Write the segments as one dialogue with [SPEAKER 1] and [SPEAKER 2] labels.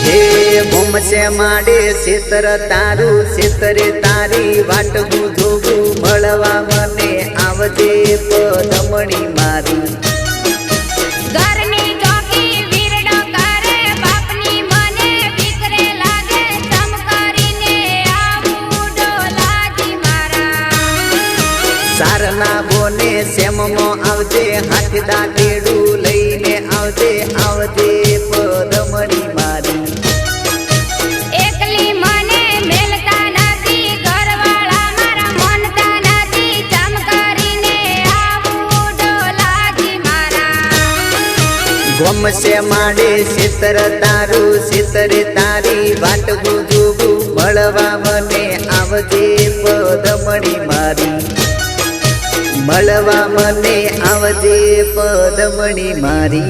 [SPEAKER 1] घूमसे माडे सीतर तारू सीतरे तारी वाट जोगू मळवा मने आवजे पदमणी मारी
[SPEAKER 2] घरनी जोगी वीरडो करे बापनी मने विकरे लागे चमकारीने आवू डोलाजी मारा
[SPEAKER 1] सारना बोने सेममो आवजे हाथ दाटेडू लईने आवजे आवजे पदमणी मारी घूमसे माडे सीतर तारू सीतरे तारी वाट जोगू मळवा मने आवजे पदमणी मारी मळवा मने आवजे पदमणी मारी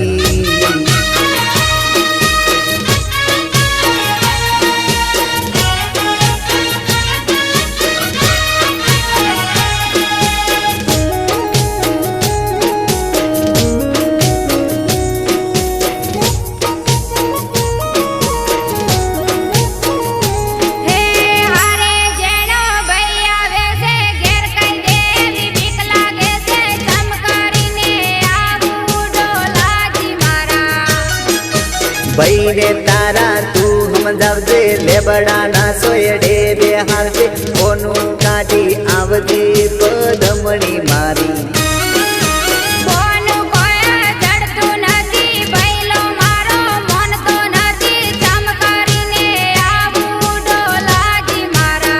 [SPEAKER 1] बईने तारा तू हम जावजे लेबड़ा ना सोयडे बेहारजे कोनु काढी आवजे पदमणी मारी
[SPEAKER 2] कोनु कोया जड़तु नथी बैलो मारो मन तो नथी चमकारीने आवू डोलाजी मारा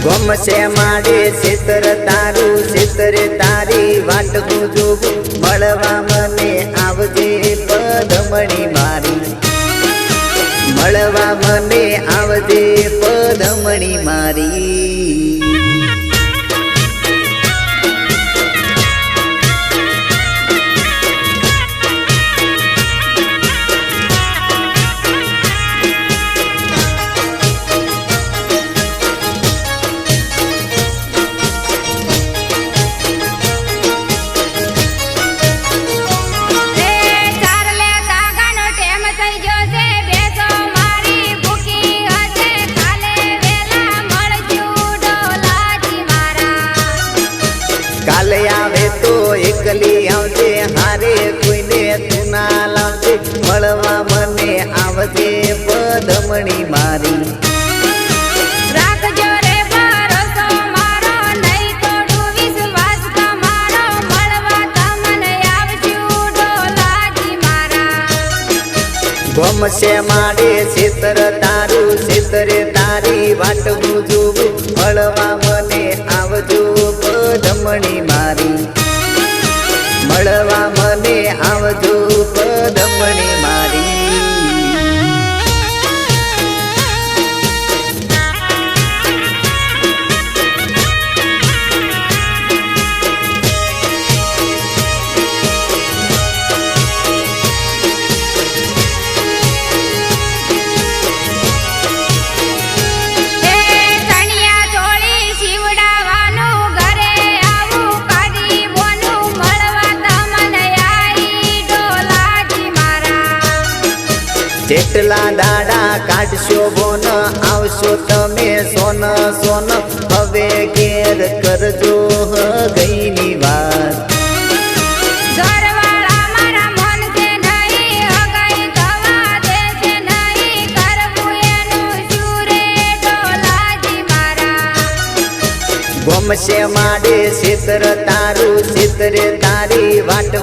[SPEAKER 1] घूमसे माडे सीतर तारू सीतरे तारी वाट जोगू मळवा मने आवजे पदमणी मारी मळवा मने आवजे पदमणी मारी काले आवे तो एकली आवजे हारे कोईने तू ना लावजे मळवा मने आवजे पदमणी मारी
[SPEAKER 2] राखजो रे भरोસો मारो नहीं तोड़ू विश्वास તમારો મળવા તમને આવજો ડોલાજી મારા
[SPEAKER 1] घूमसे माडे सीतर तारू सीतरे तारी वाट जोगू मळवा मने आवजो पदमणी मारी मळवा मने आवजो पदमणी मारी जेटला दाड़ा काढशो बोन आवशो तमे सोन सोन हवे घेर करजो गईनी वात
[SPEAKER 2] घरवाळा मारा मन से नहीं हगाई थवा देसे नहीं करबू एनु सूरे डोलाजी मारा
[SPEAKER 1] घूमसे माडे सीतर तारू सीतरे तारी वाट